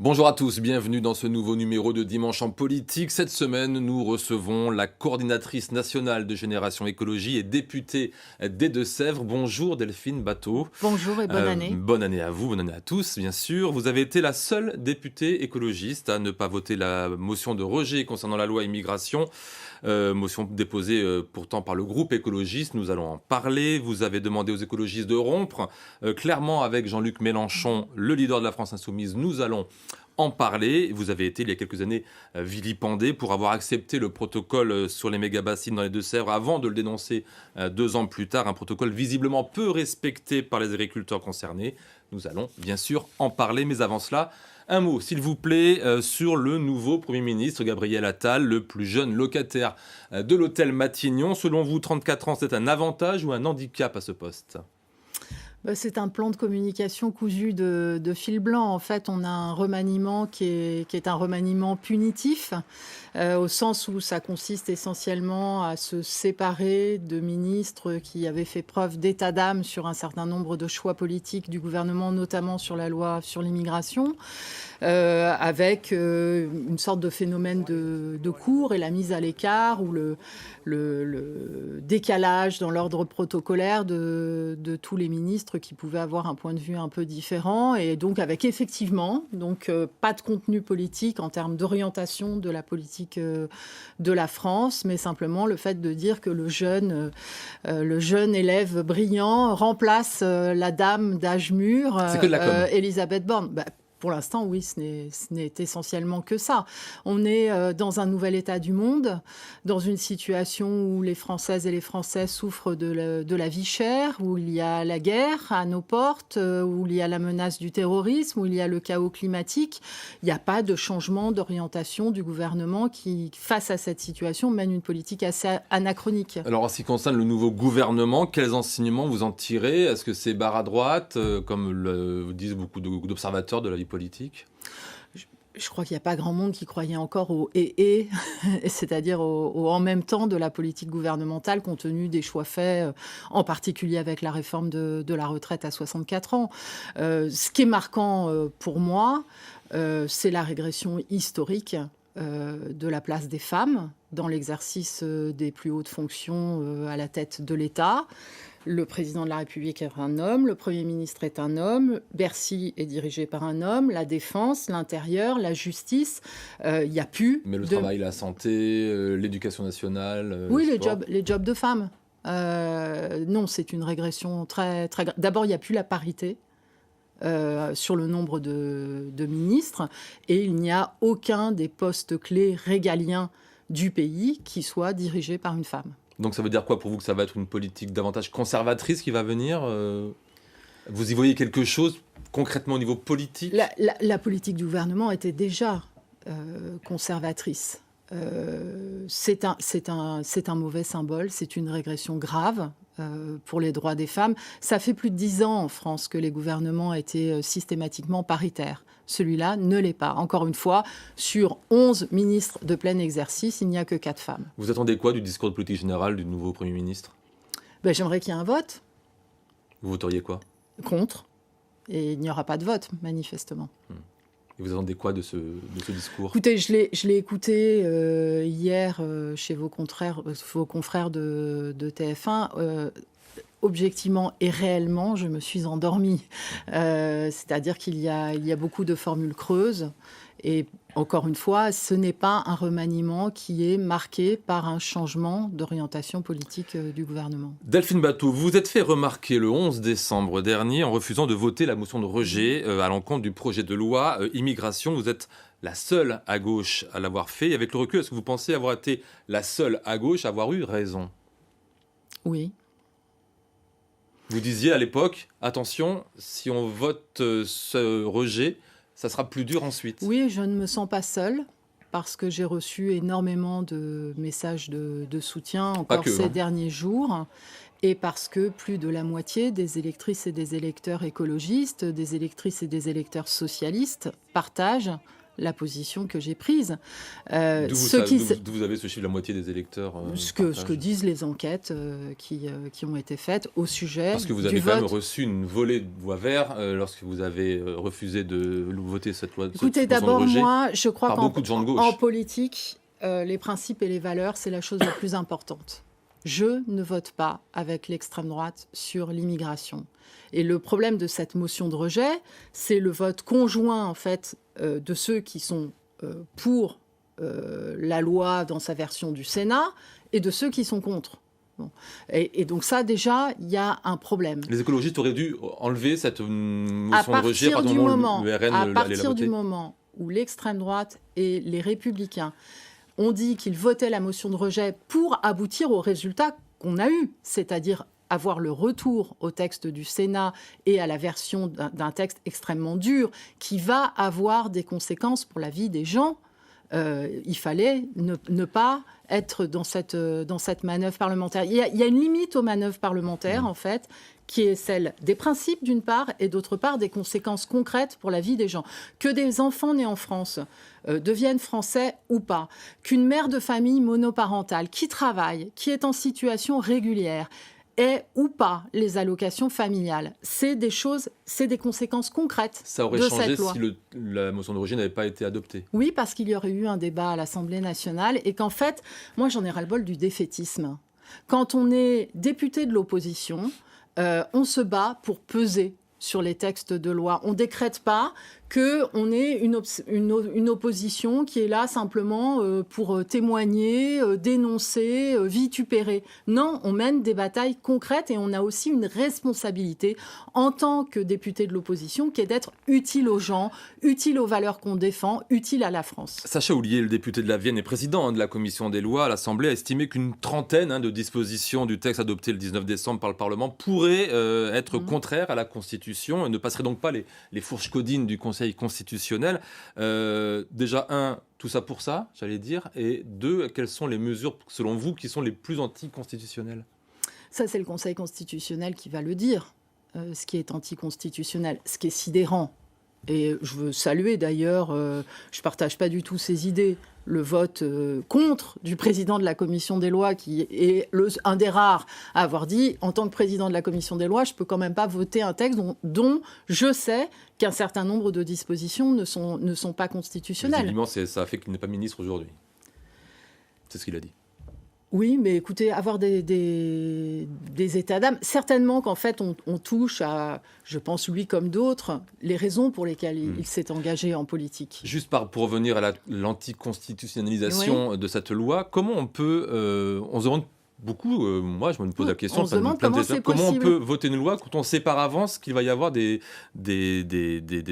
Bonjour à tous, bienvenue dans ce nouveau numéro de Dimanche en politique. Cette semaine, nous recevons la coordinatrice nationale de Génération Écologie et députée des Deux-Sèvres. Bonjour Delphine Batho. Bonjour et bonne année. Bonne année à vous, bonne année à tous, bien sûr. Vous avez été la seule députée écologiste à ne pas voter la motion de rejet concernant la loi immigration. Motion déposée pourtant par le groupe écologiste, nous allons en parler. Vous avez demandé aux écologistes de rompre. Clairement, avec Jean-Luc Mélenchon, le leader de la France Insoumise, nous allons en parler. Vous avez été, il y a quelques années, vilipendé pour avoir accepté le protocole sur les méga-bassines dans les Deux-Sèvres avant de le dénoncer 2 ans plus tard, un protocole visiblement peu respecté par les agriculteurs concernés. Nous allons bien sûr en parler, mais avant cela, un mot, s'il vous plaît, sur le nouveau Premier ministre, Gabriel Attal, le plus jeune locataire de l'hôtel Matignon. Selon vous, 34 ans, c'est un avantage ou un handicap à ce poste ? C'est un plan de communication cousu de fil blanc. En fait, on a un remaniement qui est un remaniement punitif, au sens où ça consiste essentiellement à se séparer de ministres qui avaient fait preuve d'état d'âme sur un certain nombre de choix politiques du gouvernement, notamment sur la loi sur l'immigration, avec une sorte de phénomène de cours et la mise à l'écart ou le décalage dans l'ordre protocolaire de tous les ministres qui pouvaient avoir un point de vue un peu différent, et donc avec effectivement pas de contenu politique en termes d'orientation de la politique de la France, mais simplement le fait de dire que le jeune élève brillant remplace la dame d'âge mûr, C'est que de la com. Elisabeth Borne. Pour l'instant, oui, ce n'est essentiellement que ça. On est dans un nouvel état du monde, dans une situation où les Françaises et les Français souffrent de la vie chère, où il y a la guerre à nos portes, où il y a la menace du terrorisme, où il y a le chaos climatique. Il n'y a pas de changement d'orientation du gouvernement qui, face à cette situation, mène une politique assez anachronique. Alors, en ce qui concerne le nouveau gouvernement, quels enseignements vous en tirez ? Est-ce que c'est barre à droite, comme le disent beaucoup d'observateurs de la vie politique ? Je crois qu'il n'y a pas grand monde qui croyait encore au « et », c'est-à-dire au en même temps de la politique gouvernementale, compte tenu des choix faits, en particulier avec la réforme de la retraite à 64 ans. Ce qui est marquant pour moi, c'est la régression historique de la place des femmes dans l'exercice des plus hautes fonctions à la tête de l'État. Le président de la République est un homme, le Premier ministre est un homme, Bercy est dirigé par un homme, la défense, l'intérieur, la justice, il n'y a plus... Mais le travail, la santé, l'éducation nationale, oui, le sport. les jobs de femmes. Non, c'est une régression très, très grave. D'abord, il n'y a plus la parité sur le nombre de ministres, et il n'y a aucun des postes clés régaliens du pays qui soit dirigé par une femme. Donc ça veut dire quoi pour vous, que ça va être une politique davantage conservatrice qui va venir ? Vous y voyez quelque chose concrètement au niveau politique ? La politique du gouvernement était déjà conservatrice. C'est un mauvais symbole, c'est une régression grave pour les droits des femmes. Ça fait plus de 10 ans en France que les gouvernements étaient systématiquement paritaires. Celui-là ne l'est pas. Encore une fois, sur 11 ministres de plein exercice, il n'y a que 4 femmes. Vous attendez quoi du discours de politique générale du nouveau Premier ministre ? J'aimerais qu'il y ait un vote Vous voteriez quoi ? contre, et il n'y aura pas de vote, manifestement. Et vous attendez quoi de ce discours ? Écoutez, je l'ai écouté hier chez vos confrères de TF1. Objectivement et réellement, je me suis endormie. C'est-à-dire qu'il y a beaucoup de formules creuses. Et encore une fois, ce n'est pas un remaniement qui est marqué par un changement d'orientation politique du gouvernement. Delphine Batho, vous vous êtes fait remarquer le 11 décembre dernier en refusant de voter la motion de rejet à l'encontre du projet de loi immigration. Vous êtes la seule à gauche à l'avoir fait. Et avec le recul, est-ce que vous pensez avoir été la seule à gauche à avoir eu raison ? Oui. Vous disiez à l'époque, attention, si on vote ce rejet, ça sera plus dur ensuite. Oui, je ne me sens pas seule, parce que j'ai reçu énormément de messages de soutien encore ces derniers jours, et parce que plus de la moitié des électrices et des électeurs écologistes, des électrices et des électeurs socialistes partagent la position que j'ai prise. D'où vous avez ce chiffre de la moitié des électeurs ce que disent les enquêtes qui ont été faites au sujet Parce que vous avez quand même reçu une volée de voix vert lorsque vous avez refusé de voter cette loi. Écoutez, d'abord, moi, je crois qu'en politique, les principes et les valeurs, c'est la chose la plus importante. Je ne vote pas avec l'extrême droite sur l'immigration. Et le problème de cette motion de rejet, c'est le vote conjoint, en fait, de ceux qui sont pour la loi dans sa version du Sénat et de ceux qui sont contre. Bon. Et donc ça, déjà, il y a un problème. Les écologistes auraient dû enlever cette motion de rejet à partir du moment où l'extrême droite et les Républicains ont dit qu'ils votaient la motion de rejet pour aboutir au résultat qu'on a eu, c'est-à-dire avoir le retour au texte du Sénat et à la version d'un texte extrêmement dur qui va avoir des conséquences pour la vie des gens. Il fallait ne pas être dans cette manœuvre parlementaire. Il y a une limite aux manœuvres parlementaires, en fait, qui est celle des principes, d'une part, et d'autre part, des conséquences concrètes pour la vie des gens. Que des enfants nés en France deviennent français ou pas, qu'une mère de famille monoparentale qui travaille, qui est en situation régulière, ait ou pas les allocations familiales. C'est des choses, c'est des conséquences concrètes de cette loi. Ça aurait changé si la motion de rejet n'avait pas été adoptée. Oui, parce qu'il y aurait eu un débat à l'Assemblée nationale et qu'en fait, moi j'en ai ras-le-bol du défaitisme. Quand on est député de l'opposition, on se bat pour peser sur les textes de loi. On ne décrète pas qu'on ait une opposition qui est là simplement pour témoigner, dénoncer, vitupérer. Non, on mène des batailles concrètes et on a aussi une responsabilité en tant que député de l'opposition qui est d'être utile aux gens, utile aux valeurs qu'on défend, utile à la France. Sacha Houlié, le député de la Vienne et président de la commission des lois à l'Assemblée, a estimé qu'une trentaine de dispositions du texte adopté le 19 décembre par le Parlement pourraient être contraires à la Constitution et ne passeraient donc pas les fourches codines du Conseil constitutionnel. Déjà, tout ça pour ça, j'allais dire, et deux, quelles sont les mesures, selon vous, qui sont les plus anticonstitutionnelles ? Ça, c'est le Conseil constitutionnel qui va le dire, ce qui est anticonstitutionnel, ce qui est sidérant. Et je veux saluer d'ailleurs, je ne partage pas du tout ces idées, le vote contre du président de la commission des lois, qui est un des rares à avoir dit, en tant que président de la commission des lois, je ne peux quand même pas voter un texte dont je sais qu'un certain nombre de dispositions ne sont pas constitutionnelles. Visiblement, ça a fait qu'il n'est pas ministre aujourd'hui. C'est ce qu'il a dit. Oui, mais écoutez, avoir des états d'âme, certainement qu'en fait, on touche à, je pense lui comme d'autres, les raisons pour lesquelles il s'est engagé en politique. Juste pour revenir à l'anticonstitutionnalisation de cette loi, comment on peut... on se demande beaucoup, moi je me pose la question, comment on peut voter une loi quand on sait par avance qu'il va y avoir des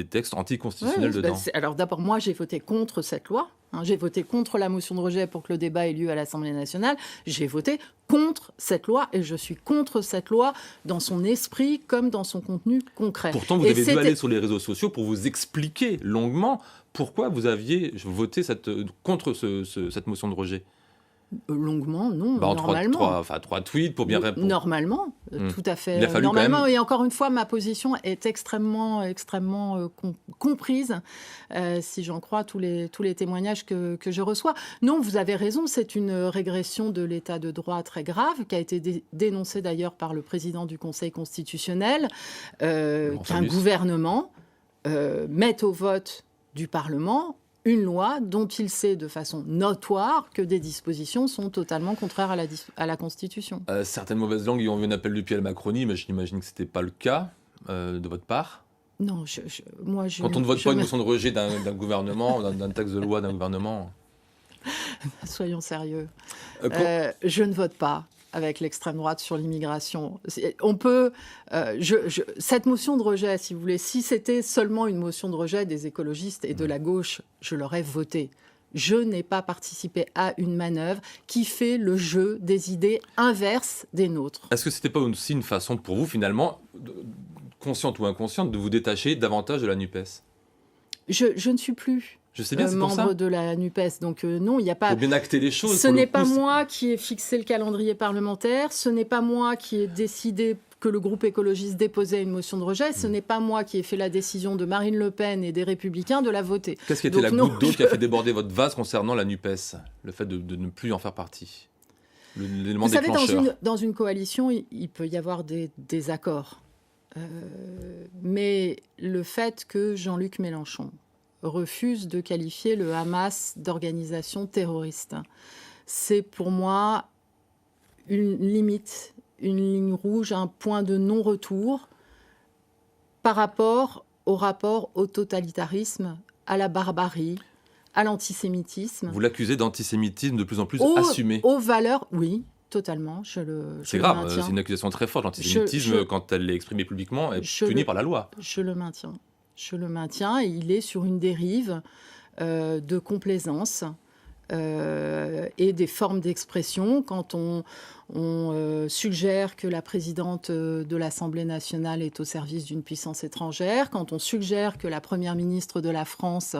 textes anticonstitutionnels dedans. Alors d'abord, moi j'ai voté contre cette loi. J'ai voté contre la motion de rejet pour que le débat ait lieu à l'Assemblée nationale. J'ai voté contre cette loi et je suis contre cette loi dans son esprit comme dans son contenu concret. Pourtant, vous avez dû aller sur les réseaux sociaux pour vous expliquer longuement pourquoi vous aviez voté contre cette motion de rejet. Longuement, non, normalement. Trois tweets pour bien répondre. Normalement, tout à fait. Il a fallu normalement, et encore une fois, ma position est extrêmement comprise, si j'en crois tous les témoignages que je reçois. Non, vous avez raison, c'est une régression de l'état de droit très grave, qui a été dénoncée d'ailleurs par le président du Conseil constitutionnel, qu'un gouvernement mette au vote du Parlement une loi dont il sait de façon notoire que des dispositions sont totalement contraires à la Constitution. Certaines mauvaises langues y ont vu un appel du pied à la Macronie, mais j'imagine que ce n'était pas le cas de votre part. Non, quand on ne vote pas une motion de rejet d'un gouvernement, d'un texte de loi d'un gouvernement... Soyons sérieux. Je ne vote pas avec l'extrême droite sur l'immigration. On peut... cette motion de rejet, si vous voulez, si c'était seulement une motion de rejet des écologistes et de la gauche, je l'aurais votée. Je n'ai pas participé à une manœuvre qui fait le jeu des idées inverses des nôtres. Est-ce que ce n'était pas aussi une façon pour vous, finalement, consciente ou inconsciente, de vous détacher davantage de la NUPES ? Je ne suis plus... Je sais bien, c'est pour ça. Membre de la NUPES. Donc non, il n'y a pas... Il faut bien acter les choses. Ce n'est pas moi qui ai fixé le calendrier parlementaire. Ce n'est pas moi qui ai décidé que le groupe écologiste déposait une motion de rejet. Ce n'est pas moi qui ai fait la décision de Marine Le Pen et des Républicains de la voter. Qu'est-ce qui était la goutte d'eau qui a fait déborder votre vase concernant la NUPES? Le fait de ne plus en faire partie? L'élément déclencheur. Vous savez, dans une coalition, il peut y avoir des désaccords. Mais le fait que Jean-Luc Mélenchon refuse de qualifier le Hamas d'organisation terroriste, c'est pour moi une limite, une ligne rouge, un point de non-retour par rapport au totalitarisme, à la barbarie, à l'antisémitisme. Vous l'accusez d'antisémitisme de plus en plus assumé. Aux valeurs, oui, totalement. C'est grave, c'est une accusation très forte. L'antisémitisme, quand elle est exprimée publiquement, est punie par la loi. Je le maintiens. Et il est sur une dérive de complaisance et des formes d'expression. Quand on suggère que la présidente de l'Assemblée nationale est au service d'une puissance étrangère, quand on suggère que la première ministre de la France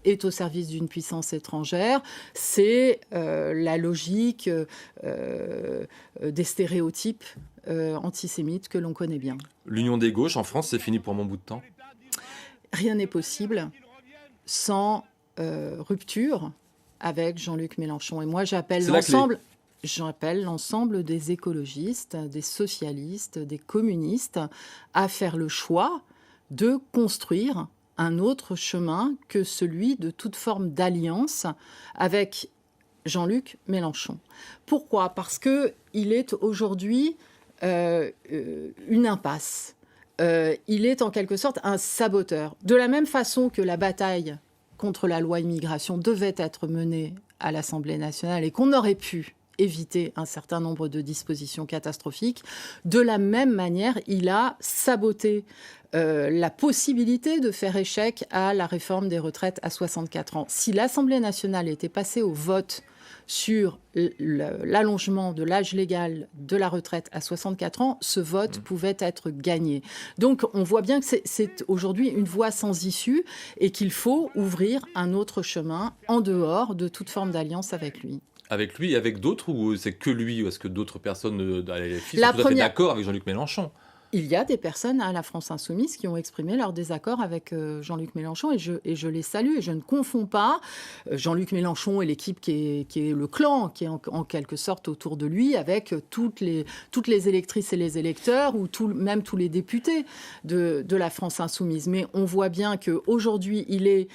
est au service d'une puissance étrangère, c'est la logique des stéréotypes antisémites que l'on connaît bien. L'union des gauches en France, c'est fini pour un bon bout de temps? Rien n'est possible sans rupture avec Jean-Luc Mélenchon. Et moi, j'appelle l'ensemble des écologistes, des socialistes, des communistes à faire le choix de construire un autre chemin que celui de toute forme d'alliance avec Jean-Luc Mélenchon. Pourquoi ? Parce qu'il est aujourd'hui une impasse. Il est en quelque sorte un saboteur. De la même façon que la bataille contre la loi immigration devait être menée à l'Assemblée nationale et qu'on aurait pu éviter un certain nombre de dispositions catastrophiques, de la même manière, il a saboté la possibilité de faire échec à la réforme des retraites à 64 ans. Si l'Assemblée nationale était passée au vote sur l'allongement de l'âge légal de la retraite à 64 ans, ce vote pouvait être gagné. Donc on voit bien que c'est aujourd'hui une voie sans issue et qu'il faut ouvrir un autre chemin en dehors de toute forme d'alliance avec lui. Avec lui et avec d'autres, ou c'est que lui, ou est-ce que d'autres personnes sont tout à fait d'accord avec Jean-Luc Mélenchon? Il y a des personnes à la France Insoumise qui ont exprimé leur désaccord avec Jean-Luc Mélenchon et je les salue. Et je ne confonds pas Jean-Luc Mélenchon et l'équipe qui est le clan, qui est en quelque sorte autour de lui, avec toutes les électrices et les électeurs ou même tous les députés de la France Insoumise. Mais on voit bien qu'aujourd'hui, il est...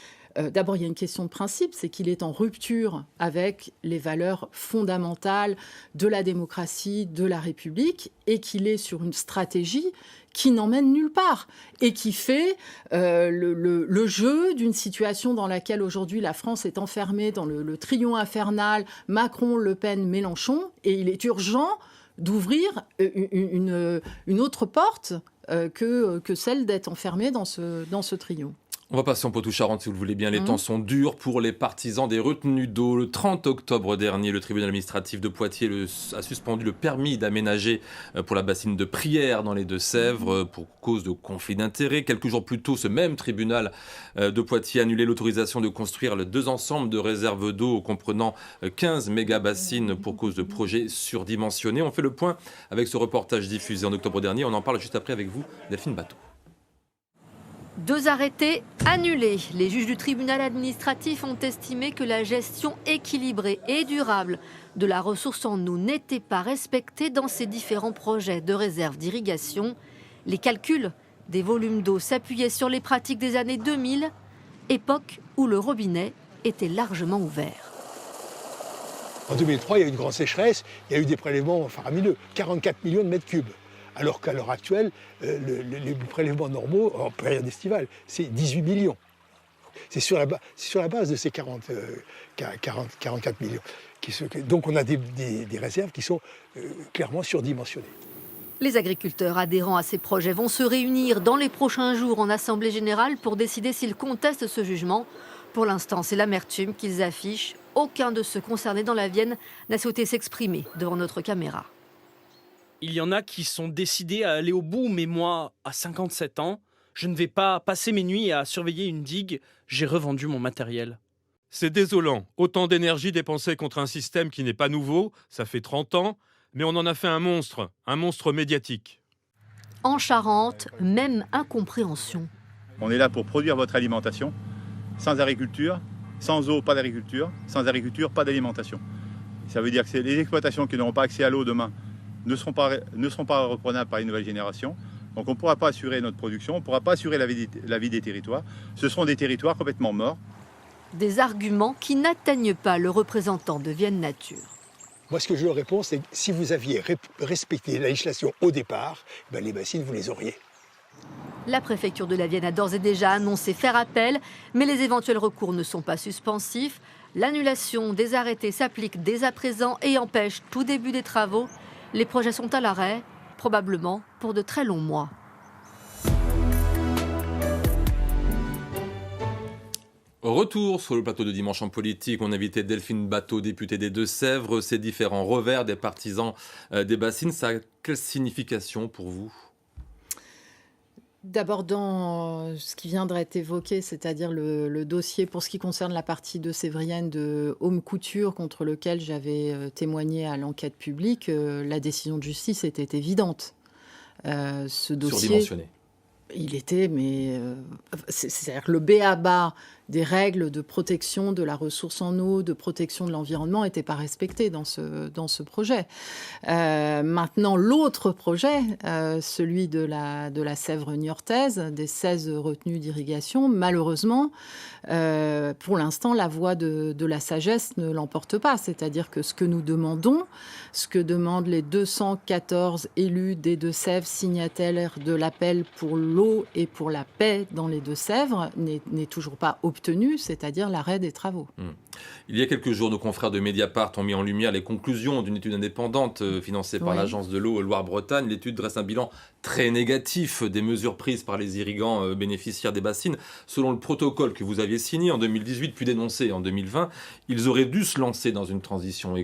D'abord, il y a une question de principe, c'est qu'il est en rupture avec les valeurs fondamentales de la démocratie, de la République, et qu'il est sur une stratégie qui n'emmène nulle part et qui fait le jeu d'une situation dans laquelle aujourd'hui la France est enfermée dans le triomphe infernal Macron, Le Pen, Mélenchon, et il est urgent d'ouvrir une autre porte que celle d'être enfermé dans ce trio. On va passer en Poitou-Charentes, si vous le voulez bien. Les temps sont durs pour les partisans des retenues d'eau. Le 30 octobre dernier, le tribunal administratif de Poitiers a suspendu le permis d'aménager pour la bassine de Prières dans les Deux-Sèvres pour cause de conflit d'intérêts. Quelques jours plus tôt, ce même tribunal de Poitiers a annulé l'autorisation de construire les 2 ensembles de réserves d'eau comprenant 15 méga-bassines pour cause de projets surdimensionnés. On fait le point avec ce reportage diffusé en octobre dernier. On en parle juste après avec vous, Delphine Bateau. 2 arrêtés annulés. Les juges du tribunal administratif ont estimé que la gestion équilibrée et durable de la ressource en eau n'était pas respectée dans ces différents projets de réserve d'irrigation. Les calculs des volumes d'eau s'appuyaient sur les pratiques des années 2000, époque où le robinet était largement ouvert. En 2003, il y a eu une grande sécheresse, il y a eu des prélèvements faramineux, 44 millions de mètres cubes. Alors qu'à l'heure actuelle, les prélèvements normaux, en période estivale, c'est 18 millions. C'est sur la base de ces 44 millions. Donc on a des réserves qui sont clairement surdimensionnées. Les agriculteurs adhérents à ces projets vont se réunir dans les prochains jours en Assemblée générale pour décider s'ils contestent ce jugement. Pour l'instant, c'est l'amertume qu'ils affichent. Aucun de ceux concernés dans la Vienne n'a souhaité s'exprimer devant notre caméra. Il y en a qui sont décidés à aller au bout, mais moi, à 57 ans, je ne vais pas passer mes nuits à surveiller une digue. J'ai revendu mon matériel. C'est désolant. Autant d'énergie dépensée contre un système qui n'est pas nouveau, ça fait 30 ans, mais on en a fait un monstre médiatique. En Charente, même incompréhension. On est là pour produire votre alimentation. Sans agriculture, sans eau, pas d'agriculture. Sans agriculture, pas d'alimentation. Ça veut dire que les exploitations qui n'auront pas accès à l'eau demain ne seront pas reprenables par les nouvelles générations. Donc on ne pourra pas assurer notre production, on ne pourra pas assurer la vie des territoires. Ce seront des territoires complètement morts. Des arguments qui n'atteignent pas le représentant de Vienne Nature. Moi, ce que je leur réponds, c'est que si vous aviez respecté la législation au départ, les bassines, vous les auriez. La préfecture de la Vienne a d'ores et déjà annoncé faire appel, mais les éventuels recours ne sont pas suspensifs. L'annulation des arrêtés s'applique dès à présent et empêche tout début des travaux. Les projets sont à l'arrêt, probablement pour de très longs mois. Retour sur le plateau de Dimanche en politique, on invitait Delphine Batho, députée des Deux-Sèvres. Ces différents revers des partisans des bassines, ça a quelle signification pour vous ? D'abord, dans ce qui vient d'être évoqué, c'est-à-dire le dossier pour ce qui concerne la partie de Sévrienne de Home Couture contre lequel j'avais témoigné à l'enquête publique, la décision de justice était évidente. Ce dossier, surdimensionné. Il était, mais c'est-à-dire que le b.a.-ba des règles de protection de la ressource en eau, de protection de l'environnement n'était pas respecté dans ce projet. Maintenant, l'autre projet, celui de la Sèvre niortaise, des 16 retenues d'irrigation, malheureusement, pour l'instant, la voie de la sagesse ne l'emporte pas. C'est-à-dire que ce que nous demandons, ce que demandent les 214 élus des Deux-Sèvres, signataires de l'appel pour l'eau et pour la paix dans les Deux-Sèvres, n'est toujours pas obtenu, c'est-à-dire l'arrêt des travaux. Il y a quelques jours, nos confrères de Mediapart ont mis en lumière les conclusions d'une étude indépendante financée par l'Agence de l'eau Loire-Bretagne. L'étude dresse un bilan très négatif des mesures prises par les irrigants bénéficiaires des bassines. Selon le protocole que vous aviez signé en 2018 puis dénoncé en 2020, ils auraient dû se lancer dans une transition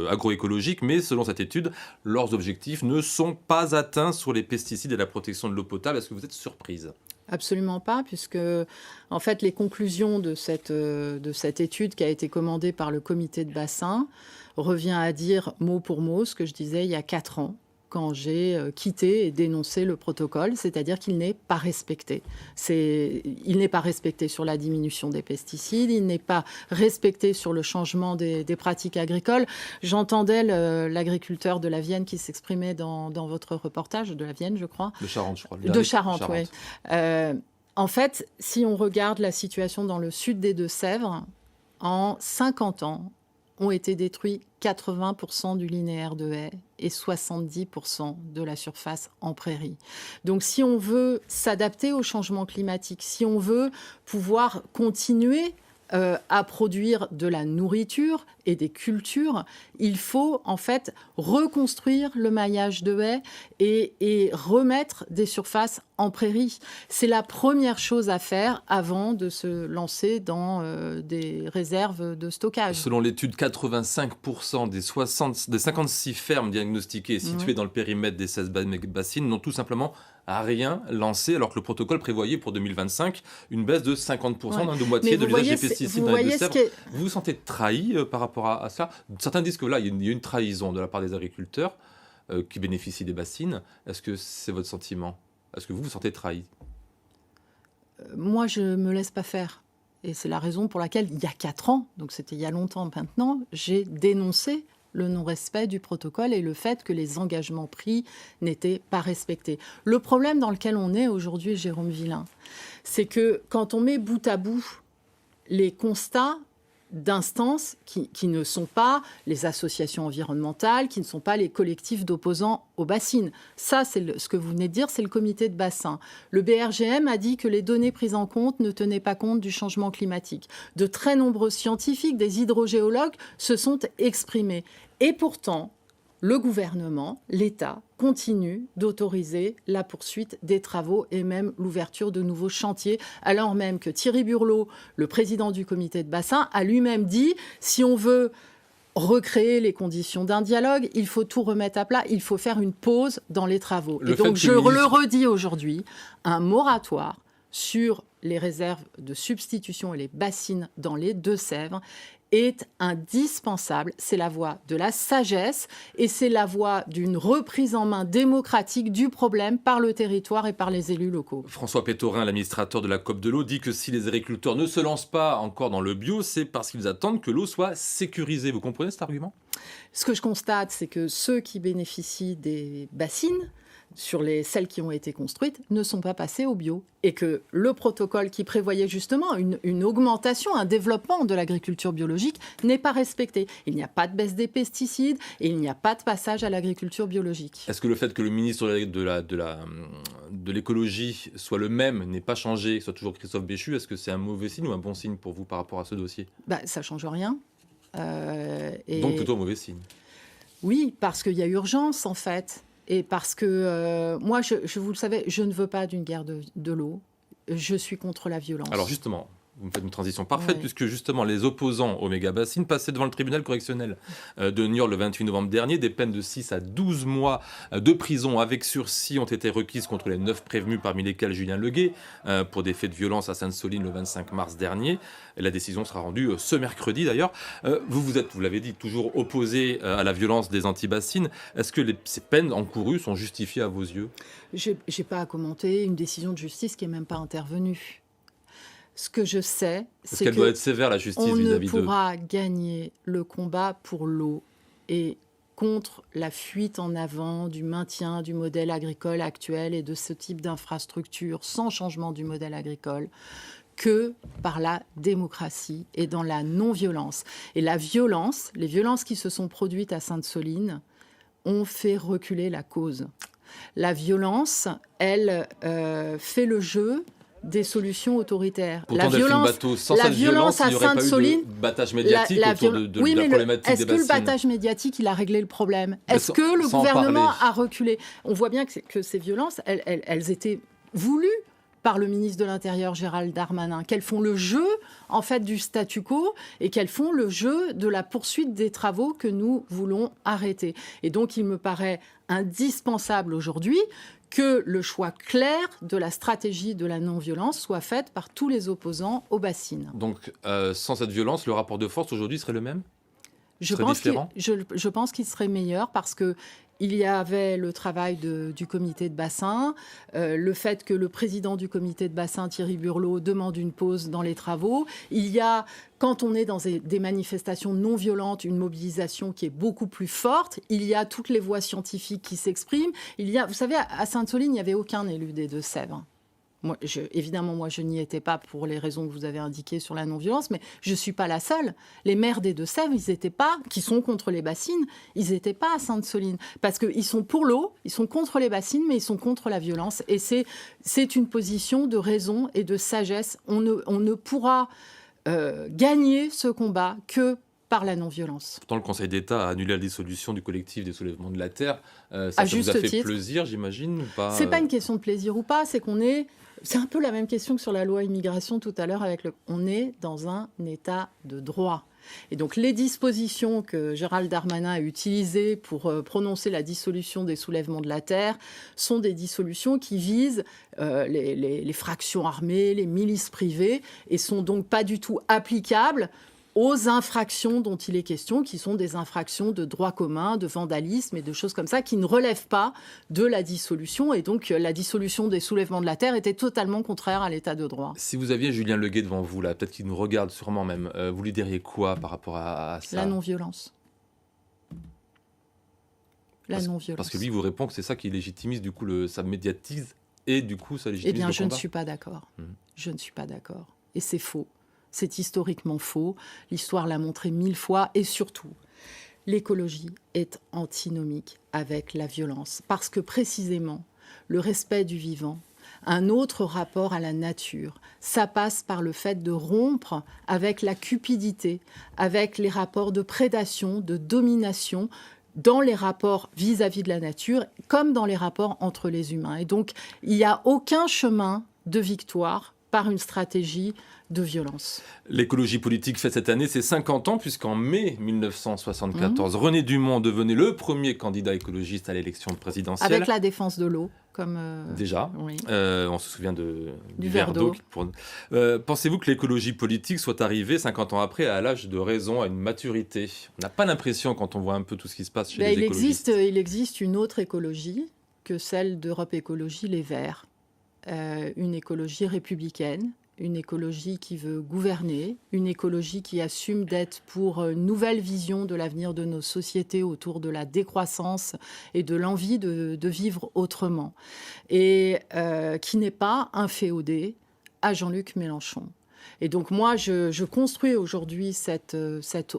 agroécologique, mais selon cette étude, leurs objectifs ne sont pas atteints sur les pesticides et la protection de l'eau potable. Est-ce que vous êtes surprise ? Absolument pas, puisque en fait les conclusions de cette étude qui a été commandée par le comité de bassin revient à dire mot pour mot ce que je disais il y a 4 ans quand j'ai quitté et dénoncé le protocole, c'est-à-dire qu'il n'est pas respecté. Il n'est pas respecté sur la diminution des pesticides, il n'est pas respecté sur le changement des pratiques agricoles. J'entendais l'agriculteur de la Vienne qui s'exprimait dans votre reportage, de la Vienne, je crois. De Charente, je crois. De Charente, oui. En fait, si on regarde la situation dans le sud des Deux-Sèvres, en 50 ans, ont été détruits 80% du linéaire de haies et 70% de la surface en prairie. Donc si on veut s'adapter au changement climatique, si on veut pouvoir continuer à produire de la nourriture et des cultures, il faut en fait reconstruire le maillage de haies et remettre des surfaces en prairie. C'est la première chose à faire avant de se lancer dans des réserves de stockage. Selon l'étude, 85% des 56 fermes diagnostiquées situées dans le périmètre des 16 bassines n'ont tout simplement rien lancé, alors que le protocole prévoyait pour 2025 une baisse de 50%, de moitié de l'usage des pesticides dans les Deux-Sèvres. Vous vous sentez trahi par rapport à ça ? Certains disent que là, il y a une trahison de la part des agriculteurs qui bénéficient des bassines. Est-ce que c'est votre sentiment ? Est-ce que vous vous sentez trahi ? Moi, je ne me laisse pas faire. Et c'est la raison pour laquelle, il y a 4 ans, donc c'était il y a longtemps maintenant, j'ai dénoncé le non-respect du protocole et le fait que les engagements pris n'étaient pas respectés. Le problème dans lequel on est aujourd'hui, Jérôme Villain, c'est que quand on met bout à bout les constats d'instances qui ne sont pas les associations environnementales, qui ne sont pas les collectifs d'opposants aux bassines. Ça, c'est ce que vous venez de dire, c'est le comité de bassin. Le BRGM a dit que les données prises en compte ne tenaient pas compte du changement climatique. De très nombreux scientifiques, des hydrogéologues se sont exprimés. Et pourtant, le gouvernement, l'État, continue d'autoriser la poursuite des travaux et même l'ouverture de nouveaux chantiers, alors même que Thierry Burlot, le président du comité de bassin, a lui-même dit « si on veut recréer les conditions d'un dialogue, il faut tout remettre à plat, il faut faire une pause dans les travaux ». Et donc je le redis aujourd'hui, un moratoire sur les réserves de substitution et les bassines dans les Deux-Sèvres est indispensable. C'est la voie de la sagesse et c'est la voie d'une reprise en main démocratique du problème par le territoire et par les élus locaux. François Pétorin, l'administrateur de la COP de l'eau, dit que si les agriculteurs ne se lancent pas encore dans le bio, c'est parce qu'ils attendent que l'eau soit sécurisée. Vous comprenez cet argument ? Ce que je constate, c'est que ceux qui bénéficient des bassines, sur celles qui ont été construites, ne sont pas passées au bio. Et que le protocole qui prévoyait justement une augmentation, un développement de l'agriculture biologique n'est pas respecté. Il n'y a pas de baisse des pesticides et il n'y a pas de passage à l'agriculture biologique. Est-ce que le fait que le ministre de l'écologie soit le même, n'ait pas changé, soit toujours Christophe Béchu, est-ce que c'est un mauvais signe ou un bon signe pour vous par rapport à ce dossier ? Ça ne change rien. Donc plutôt mauvais signe. Oui, parce qu'il y a urgence en fait. Et parce que moi, vous le savez, je ne veux pas d'une guerre de l'eau. Je suis contre la violence. Alors justement, vous me faites une transition parfaite, Ouais. puisque justement les opposants au méga-bassines passaient devant le tribunal correctionnel de Niort le 28 novembre dernier. Des peines de 6 à 12 mois de prison avec sursis ont été requises contre les 9 prévenus, parmi lesquels Julien Leguet, pour des faits de violence à Sainte-Soline le 25 mars dernier. Et la décision sera rendue ce mercredi d'ailleurs. Vous l'avez dit, toujours opposé à la violence des anti-bassines. Est-ce que ces peines encourues sont justifiées à vos yeux ? J'ai pas à commenter une décision de justice qui n'est même pas intervenue. Ce que je sais, Est-ce c'est qu'elle doit être sévère, la justice, qu'on ne vis-à-vis d'eux ? pourra gagner le combat pour l'eau et contre la fuite en avant du maintien du modèle agricole actuel et de ce type d'infrastructure sans changement du modèle agricole que par la démocratie et dans la non-violence. Et la violence, les violences qui se sont produites à Sainte-Soline ont fait reculer la cause. La violence, elle fait le jeu des solutions autoritaires. Pourtant, Delphine Batho, sans cette violence, il n'y aurait pas eu de battage médiatique autour de la problématique des bassines. Est-ce que le battage médiatique, il a réglé le problème ? Est-ce que le sans gouvernement parler. a reculé ? On voit bien que ces violences, elles étaient voulues par le ministre de l'Intérieur, Gérald Darmanin, qu'elles font le jeu, en fait, du statu quo et qu'elles font le jeu de la poursuite des travaux que nous voulons arrêter. Et donc, il me paraît indispensable aujourd'hui que le choix clair de la stratégie de la non-violence soit fait par tous les opposants aux bassines. Donc, sans cette violence, le rapport de force aujourd'hui serait le même ? Je pense qu'il serait meilleur parce que il y avait le travail du comité de bassin, le fait que le président du comité de bassin, Thierry Burlot, demande une pause dans les travaux. Il y a, quand on est dans des manifestations non violentes, une mobilisation qui est beaucoup plus forte. Il y a toutes les voix scientifiques qui s'expriment. Vous savez, à Sainte-Soline, il n'y avait aucun élu des Deux-Sèvres. Évidemment, je n'y étais pas pour les raisons que vous avez indiquées sur la non-violence, mais je ne suis pas la seule. Les maires des Deux-Sèvres, qui sont contre les bassines, ils n'étaient pas à Sainte-Soline. Parce qu'ils sont pour l'eau, ils sont contre les bassines, mais ils sont contre la violence. Et c'est une position de raison et de sagesse. On ne pourra gagner ce combat que par la non-violence. Pourtant, le Conseil d'État a annulé la dissolution du collectif des soulèvements de la Terre. Ça vous a fait plaisir, j'imagine, ou pas ? C'est pas une question de plaisir ou pas, c'est un peu la même question que sur la loi immigration tout à l'heure. On est dans un état de droit. Et donc les dispositions que Gérald Darmanin a utilisées pour prononcer la dissolution des soulèvements de la Terre sont des dissolutions qui visent les fractions armées, les milices privées, et sont donc pas du tout applicables aux infractions dont il est question, qui sont des infractions de droit commun, de vandalisme et de choses comme ça, qui ne relèvent pas de la dissolution. Et donc, la dissolution des soulèvements de la Terre était totalement contraire à l'état de droit. Si vous aviez Julien Leguet devant vous, là, peut-être qu'il nous regarde sûrement même, vous lui diriez quoi par rapport à ça ? La non-violence. Non-violence. Parce que lui, il vous répond que c'est ça qui légitimise, du coup, ça médiatise et du coup, ça légitimise le combat. Eh bien, je ne suis pas d'accord. Je ne suis pas d'accord. Et c'est faux. C'est historiquement faux. L'histoire l'a montré 1000 fois. Et surtout, l'écologie est antinomique avec la violence. Parce que précisément, le respect du vivant, un autre rapport à la nature, ça passe par le fait de rompre avec la cupidité, avec les rapports de prédation, de domination, dans les rapports vis-à-vis de la nature, comme dans les rapports entre les humains. Et donc, il n'y a aucun chemin de victoire par une stratégie de violence. L'écologie politique fait cette année ses 50 ans, puisqu'en mai 1974, René Dumont devenait le premier candidat écologiste à l'élection présidentielle. Avec la défense de l'eau, comme... Déjà, oui. On se souvient du verre d'eau. Pensez-vous que l'écologie politique soit arrivée 50 ans après à l'âge de raison, à une maturité? On n'a pas l'impression quand on voit un peu tout ce qui se passe chez les écologistes. Il existe une autre écologie que celle d'Europe Écologie Les Verts. Une écologie républicaine, une écologie qui veut gouverner, une écologie qui assume d'être pour une nouvelle vision de l'avenir de nos sociétés autour de la décroissance et de l'envie de vivre autrement. Et qui n'est pas inféodée à Jean-Luc Mélenchon. Et donc moi, je construis aujourd'hui cette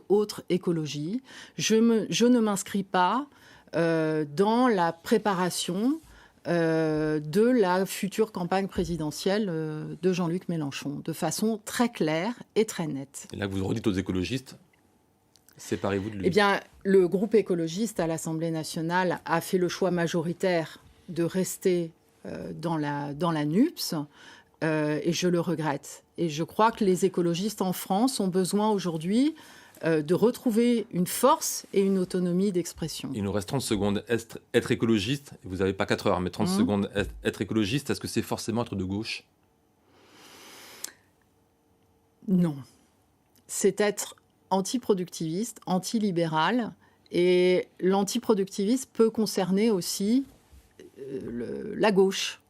autre écologie. Je ne m'inscris pas dans la préparation de la future campagne présidentielle de Jean-Luc Mélenchon, de façon très claire et très nette. Et là, vous redites aux écologistes, séparez-vous de lui. Eh bien, le groupe écologiste à l'Assemblée nationale a fait le choix majoritaire de rester dans la NUPS, et je le regrette. Et je crois que les écologistes en France ont besoin aujourd'hui de retrouver une force et une autonomie d'expression. Il nous reste 30 secondes. Être écologiste, vous n'avez pas 4 heures, mais 30 secondes, être écologiste, est-ce que c'est forcément être de gauche? Non. C'est être antiproductiviste, antilibéral, et l'antiproductivisme peut concerner aussi la gauche.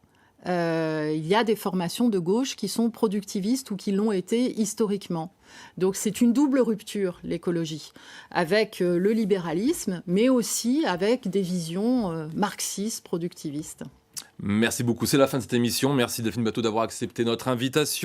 Il y a des formations de gauche qui sont productivistes ou qui l'ont été historiquement. Donc c'est une double rupture, l'écologie, avec le libéralisme, mais aussi avec des visions marxistes, productivistes. Merci beaucoup, c'est la fin de cette émission. Merci Delphine Batho d'avoir accepté notre invitation.